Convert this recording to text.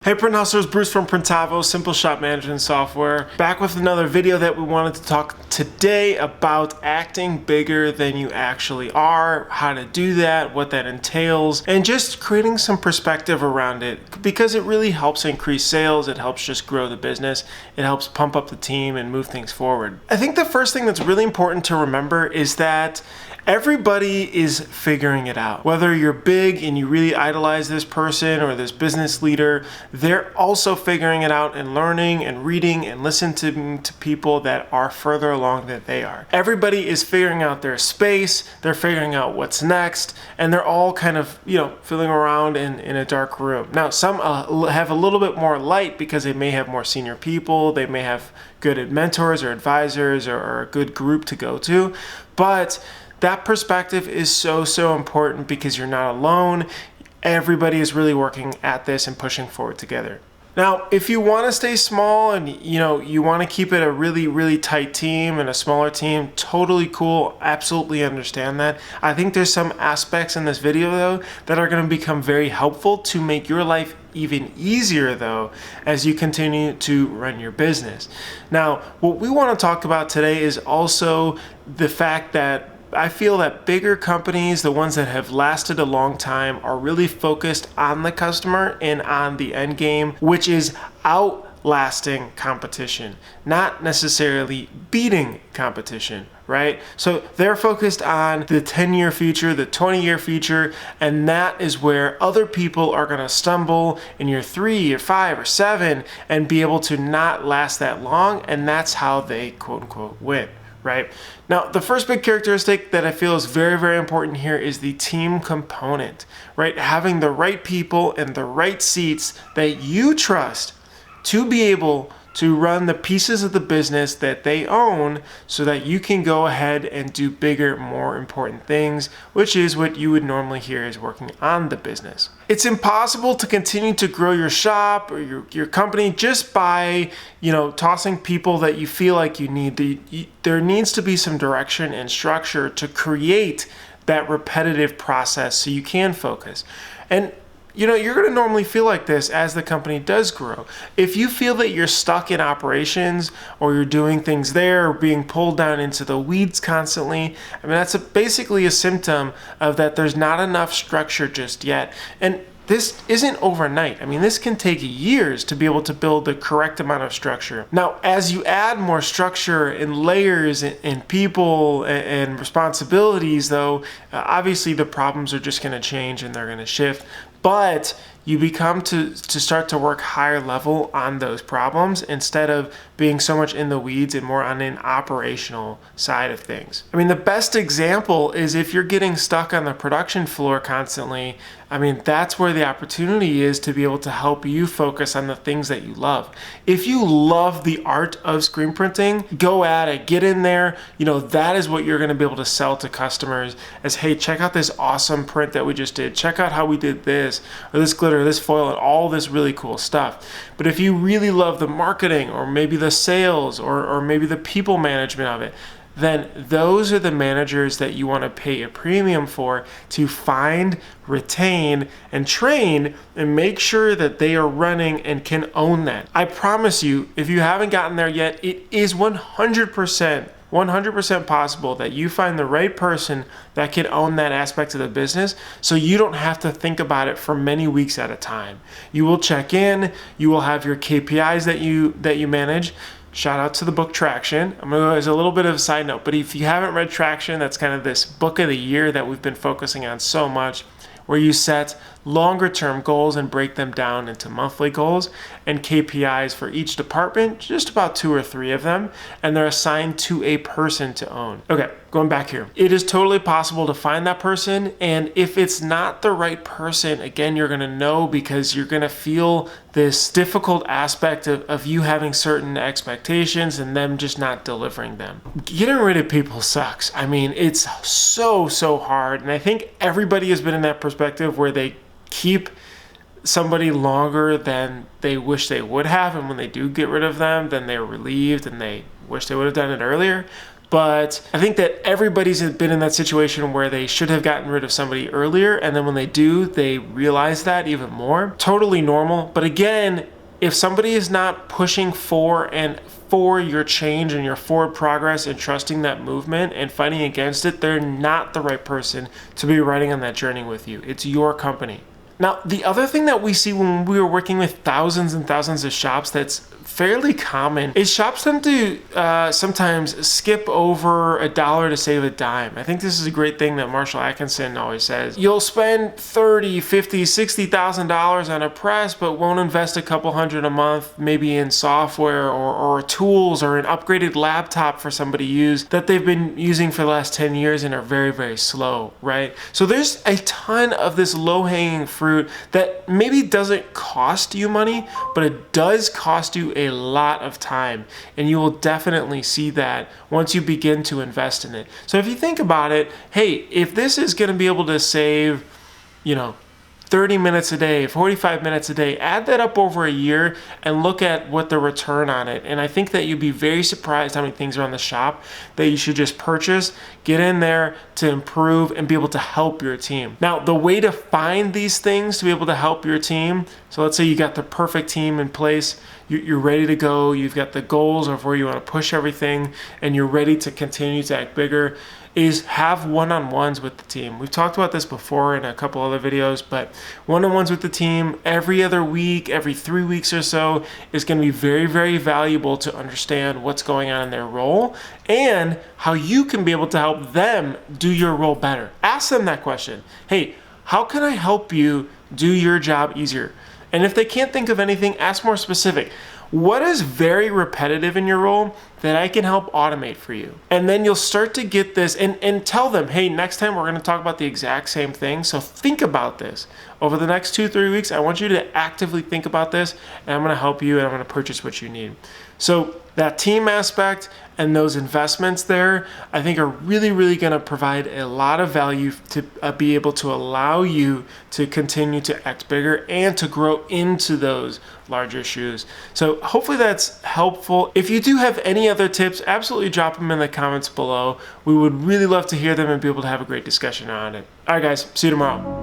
Hey Print Hustlers, Bruce from Printavo, Simple Shop Management Software. Back with another video that we wanted to talk today about acting bigger than you actually are, how to do that, what that entails, and just creating some perspective around it because it really helps increase sales, it helps just grow the business, it helps pump up the team and move things forward. I think the first thing that's really important to remember is that everybody is figuring it out. Whether you're big and you really idolize this person or this business leader, they're also figuring it out and learning and reading and listening to people that are further along than they are. Everybody is figuring out their space, they're figuring out what's next, and they're all kind of, feeling around in a dark room. Now, some have a little bit more light because they may have more senior people, they may have good mentors or advisors or a good group to go to, but that perspective is so important because you're not alone. Everybody is really working at this and pushing forward together. Now, if you want to stay small and you want to keep it a really tight team and a smaller team, totally cool. Absolutely understand that. I think there's some aspects in this video though that are going to become very helpful to make your life even easier though as you continue to run your business. Now, what we want to talk about today is also the fact that I feel that bigger companies, the ones that have lasted a long time, are really focused on the customer and on the end game, which is outlasting competition, not necessarily beating competition, right? So they're focused on the 10-year future, the 20-year future, and that is where other people are going to stumble in year 3 or 5 or 7 and be able to not last that long, and that's how they quote unquote win. Right? Now, the first big characteristic that I feel is very important here is the team component, right? Having the right people in the right seats that you trust to be able to run the pieces of the business that they own so that you can go ahead and do bigger, more important things, which is what you would normally hear is working on the business. It's impossible to continue to grow your shop or your company just by, tossing people that you feel like you need. There needs to be some direction and structure to create that repetitive process so you can focus. And you're going to normally feel like this as the company does grow. If you feel that you're stuck in operations or you're doing things there or being pulled down into the weeds constantly, that's basically a symptom of that there's not enough structure just yet. And this isn't overnight. This can take years to be able to build the correct amount of structure. Now, as you add more structure and layers and people and responsibilities, though, obviously the problems are just going to change and they're going to shift. But you become to start to work higher level on those problems instead of being so much in the weeds and more on an operational side of things. The best example is if you're getting stuck on the production floor constantly, that's where the opportunity is to be able to help you focus on the things that you love. If you love the art of screen printing, go at it, get in there. That is what you're going to be able to sell to customers as, hey, check out this awesome print that we just did. Check out how we did this, or this glitter, this foil, and all this really cool stuff. But if you really love the marketing or maybe the sales or maybe the people management of it, then those are the managers that you want to pay a premium for to find, retain, and train and make sure that they are running and can own that. I promise you, if you haven't gotten there yet, it is 100% possible that you find the right person that can own that aspect of the business so you don't have to think about it for many weeks at a time. You will check in, you will have your KPIs that you manage. Shout out to the book Traction. I'm going to go as a little bit of a side note, but if you haven't read Traction, that's kind of this book of the year that we've been focusing on so much, where you set longer term goals and break them down into monthly goals and KPIs for each department, just about 2 or 3 of them, and they're assigned to a person to own. Okay, going back here. It is totally possible to find that person, and if it's not the right person, again, you're gonna know because you're gonna feel this difficult aspect of you having certain expectations and them just not delivering them. Getting rid of people sucks. It's so hard, and I think everybody has been in that perspective where they keep somebody longer than they wish they would have, and when they do get rid of them, then they're relieved and they wish they would have done it earlier. But I think that everybody's been in that situation where they should have gotten rid of somebody earlier, and then when they do, they realize that even more. Totally normal. But again, if somebody is not pushing for your change and your forward progress and trusting that movement and fighting against it, they're not the right person to be riding on that journey with you. It's your company. Now, the other thing that we see when we are working with thousands and thousands of shops that's fairly common is shops tend to sometimes skip over $1 to save a dime. I think this is a great thing that Marshall Atkinson always says. You'll spend $30, $50, $60,000 on a press, but won't invest a couple hundred a month, maybe in software or tools or an upgraded laptop for somebody to use that they've been using for the last 10 years and are very, very slow, right? So there's a ton of this low-hanging fruit that maybe doesn't cost you money, but it does cost you a lot of time, and you will definitely see that once you begin to invest in it. So if you think about it, hey, if this is going to be able to save, 30 minutes a day, 45 minutes a day, add that up over a year and look at what the return on it. And I think that you'd be very surprised how many things are on the shop that you should just purchase, get in there to improve and be able to help your team. Now, the way to find these things to be able to help your team, so let's say you got the perfect team in place, you're ready to go, you've got the goals of where you want to push everything, and you're ready to continue to act bigger, is have one-on-ones with the team. We've talked about this before in a couple other videos, but one-on-ones with the team every other week, every 3 weeks or so is going to be very, very valuable to understand what's going on in their role and how you can be able to help them do your role better. Ask them that question. Hey, how can I help you do your job easier? And if they can't think of anything, ask more specific. What is very repetitive in your role that I can help automate for you? And then you'll start to get this and tell them, hey, next time we're gonna talk about the exact same thing. So think about this. Over the next 2-3 weeks, I want you to actively think about this, and I'm gonna help you and I'm gonna purchase what you need. So that team aspect and those investments there, I think are really, really gonna provide a lot of value to be able to allow you to continue to act bigger and to grow into those larger shoes. So hopefully that's helpful. If you do have any other tips, absolutely drop them in the comments below. We would really love to hear them and be able to have a great discussion on it. All right, guys, see you tomorrow.